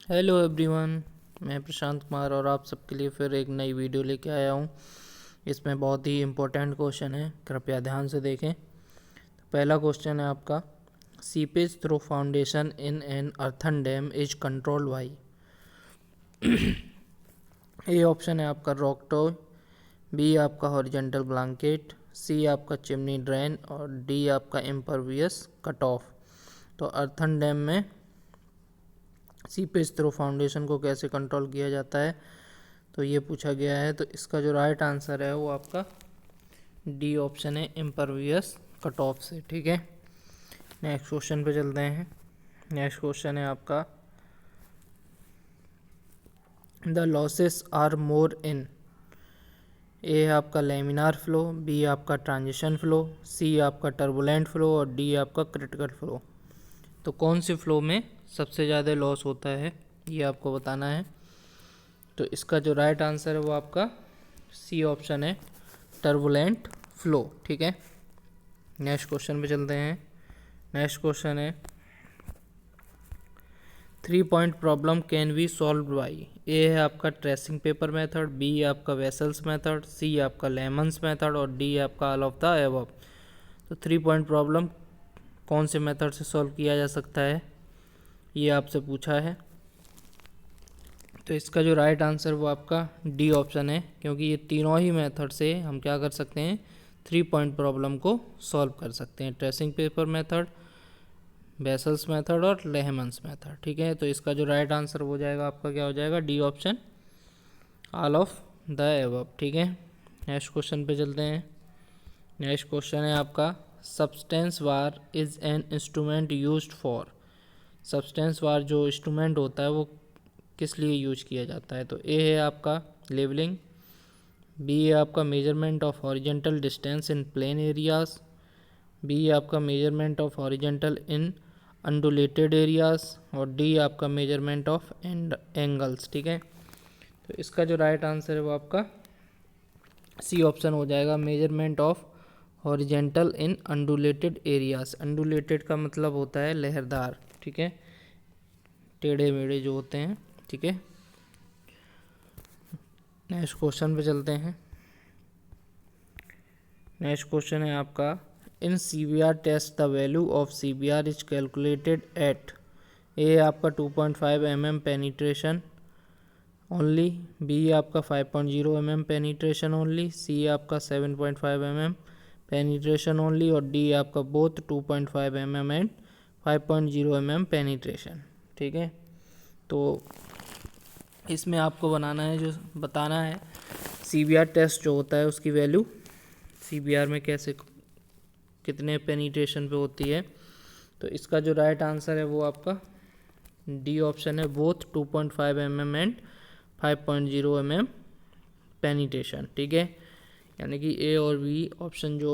Hello everyone, मैं प्रशांत कुमार और आप सबके लिए फिर एक नई वीडियो लेके आया हूँ। इसमें बहुत ही इम्पोर्टेंट क्वेश्चन है, कृपया ध्यान से देखें। पहला क्वेश्चन है आपका, seepage through foundation in an earthen dam is controlled by. A option है आपका रॉक टॉय, बी आपका हॉरिजॉन्टल ब्लैंकेट, सी आपका चिमनी ड्रेन और डी आपका इम्परवियस कट ऑफ। तो अर्थन डैम में सीपेज थ्रू फाउंडेशन को कैसे कंट्रोल किया जाता है, तो ये पूछा गया है। तो इसका जो राइट आंसर है वो आपका डी ऑप्शन है, इम्परवियस कट ऑफ से। ठीक है, नेक्स्ट क्वेश्चन पे चलते हैं। नेक्स्ट क्वेश्चन है आपका, द लॉसेस आर मोर इन। ए है आपका लेमिनार फ्लो, बी आपका ट्रांजिशन फ्लो, सी आपका टर्बुलेंट फ्लो और डी आपका क्रिटिकल फ्लो। तो कौन सी फ्लो में सबसे ज़्यादा लॉस होता है, ये आपको बताना है। तो इसका जो राइट आंसर है वो आपका सी ऑप्शन है, टर्बुलेंट फ्लो। ठीक है, नेक्स्ट क्वेश्चन पे चलते हैं। नेक्स्ट क्वेश्चन है, 3 point problem can be solved by. A है आपका ट्रेसिंग पेपर मेथड, बी आपका वेसल्स मेथड, सी आपका लेमन्स मेथड और डी आपका ऑल ऑफ द एबव। तो 3 पॉइंट प्रॉब्लम कौन से मेथड से सॉल्व किया जा सकता है, ये आपसे पूछा है। तो इसका जो राइट आंसर वो आपका डी ऑप्शन है, क्योंकि ये तीनों ही मेथड से हम क्या कर सकते हैं, 3 पॉइंट प्रॉब्लम को सॉल्व कर सकते हैं। Tracing paper method, vessels method और लेहमन्स मेथड। ठीक है, तो इसका जो राइट आंसर हो जाएगा आपका क्या हो जाएगा, D option, all of the above. ठीक है, नेक्स्ट क्वेश्चन पे चलते हैं। नेक्स्ट क्वेश्चन है आपका, subtense bar is an instrument used for. Subtense bar जो इंस्ट्रूमेंट होता है वो किस लिए यूज किया जाता है। तो ए है आपका लेवलिंग, बी है आपका measurement of horizontal distance in plain areas, B है आपका measurement of horizontal in undulated areas और डी आपका मेजरमेंट ऑफ एंगल्स। ठीक है, तो इसका जो राइट आंसर है वो आपका सी ऑप्शन हो जाएगा, measurement of horizontal in undulated areas. Undulated का मतलब होता है लहरदार, ठीक है, टेढ़े मेढ़े जो होते हैं। ठीक है, नेक्स्ट क्वेश्चन पे चलते हैं। नेक्स्ट क्वेश्चन है आपका, in CBR test the value of CBR is calculated at. A आपका 2.5 mm पेनिट्रेशन ओनली, बी आपका 5.0 mm पेनिट्रेशन ओनली, सी आपका 7.5 mm पेनिट्रेशन ओनली और डी आपका both 2.5 mm and 5.0 mm penetration. ठीक है, तो इसमें आपको बताना है CBR टेस्ट जो होता है उसकी वैल्यू CBR में कैसे कितने पेनिट्रेशन पे होती है। तो इसका जो राइट आंसर है वो आपका डी ऑप्शन है, both 2.5 mm and 5.0 mm penetration. ठीक है, यानी कि ए और बी ऑप्शन जो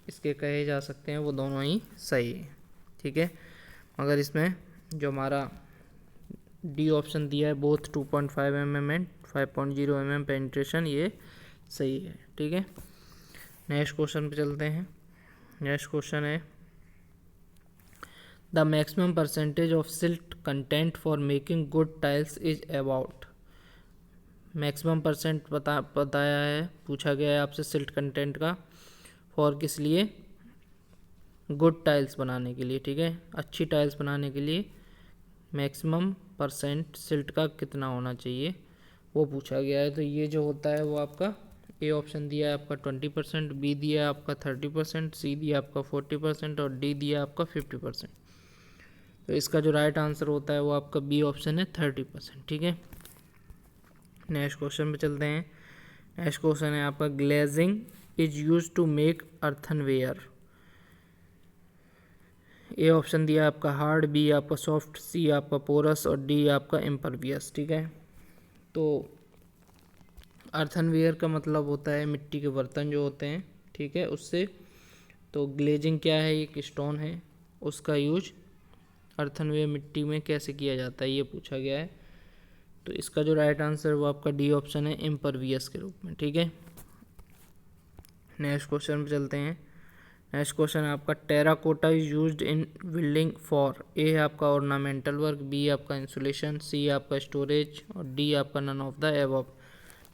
इसके कहे जा सकते हैं वो दोनों ही सही है। ठीक है, मगर इसमें जो हमारा डी ऑप्शन दिया है, both 2.5 mm and 5.0 mm penetration, ये सही है। ठीक है, नेक्स्ट क्वेश्चन पे चलते हैं। नेक्स्ट क्वेश्चन है, the maximum percentage of silt content for making good tiles is about. Maximum percent बताया है, पूछा गया है आपसे सिल्ट कंटेंट का, फॉर किस लिए, गुड टाइल्स बनाने के लिए। ठीक है, अच्छी टाइल्स बनाने के लिए मैक्सिमम परसेंट सिल्ट का कितना होना चाहिए वो पूछा गया है। तो ये जो होता है वो आपका ए ऑप्शन दिया है आपका 20%, बी दिया है आपका 30%, सी दिया आपका 40% और डी दिया आपका 50%। तो इसका जो राइट आंसर होता है वो आपका बी ऑप्शन है, 30%। ठीक है, नेक्स्ट क्वेश्चन पे चलते हैं। नेक्स्ट क्वेश्चन है आपका, glazing is use to make earthenware. A option दिया आपका हार्ड, बी आपका सॉफ्ट, सी आपका पोरस और डी आपका इम्परवियस। ठीक है, तो अर्थनवेयर का मतलब होता है मिट्टी के बर्तन जो होते हैं, ठीक है, उससे। तो ग्लेजिंग क्या है, एक स्टोन है, उसका यूज अर्थनवेयर मिट्टी में कैसे किया जाता है ये पूछा गया है। तो इसका जो राइट आंसर वो आपका डी ऑप्शन है, इम्परवियस के रूप में। ठीक है, नेक्स्ट क्वेश्चन पे चलते हैं। नेक्स्ट क्वेश्चन है आपका terracotta is used in building for, A है आपका ऑर्नामेंटल वर्क, बी आपका इंसुलेशन, सी आपका स्टोरेज और डी आपका none of the above.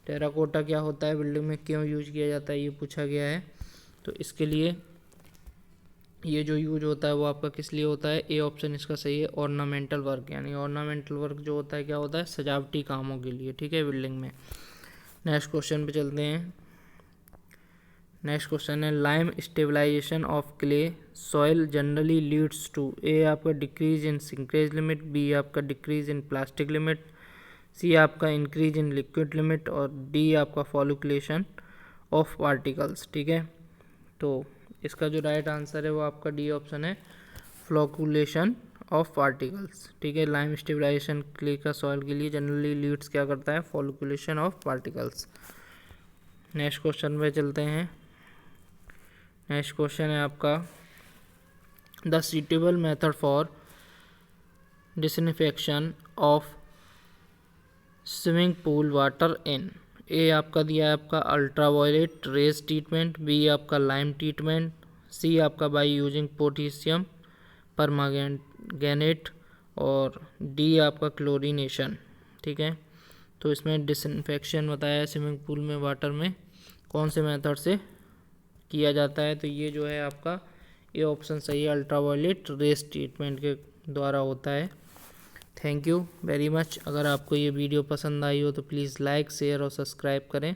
Terracotta क्या होता है, बिल्डिंग में क्यों यूज किया जाता है, ये पूछा गया है। तो इसके लिए ये जो यूज होता है वो आपका किस लिए होता है, ए ऑप्शन इसका सही है, ऑर्नामेंटल वर्क। यानी ऑर्नामेंटल वर्क जो होता है क्या होता है, सजावटी कामों के लिए, ठीक है, बिल्डिंग में। नेक्स्ट क्वेश्चन पे चलते हैं। नेक्स्ट क्वेश्चन है lime stabilisation of clay soil generally leads to, A आपका decrease in shrinkage limit, B आपका decrease in plastic limit, C आपका इंक्रीज इन लिक्विड लिमिट और डी आपका फॉलिकुलेशन ऑफ पार्टिकल्स, ठीक है। तो इसका जो राइट आंसर है वो आपका डी ऑप्शन है, फ्लोकुलेशन ऑफ पार्टिकल्स, ठीक है। लाइम स्टेबलाइजेशन क्ले का सॉइल के लिए जनरली लीड्स क्या करता है, flocculation of particles. Next question पे चलते हैं। नेक्स्ट क्वेश्चन है आपका the suitable method for disinfection of swimming pool water in, A आपका दिया है आपका अल्ट्रावायलेट रेज ट्रीटमेंट, बी आपका लाइम ट्रीटमेंट, सी आपका बाय यूजिंग पोटेशियम परमांगनेट और डी आपका क्लोरीनेशन, ठीक है। तो इसमें डिसइंफेक्शन बताया है स्विमिंग पूल में वाटर में कौन से मेथड से किया जाता है, तो ये जो है आपका ये ऑप्शन सही है, अल्ट्रावायलेट रेज ट्रीटमेंट के द्वारा होता है। Thank you very much. अगर आपको ये वीडियो पसंद आई हो तो प्लीज़ लाइक शेयर और सब्सक्राइब करें।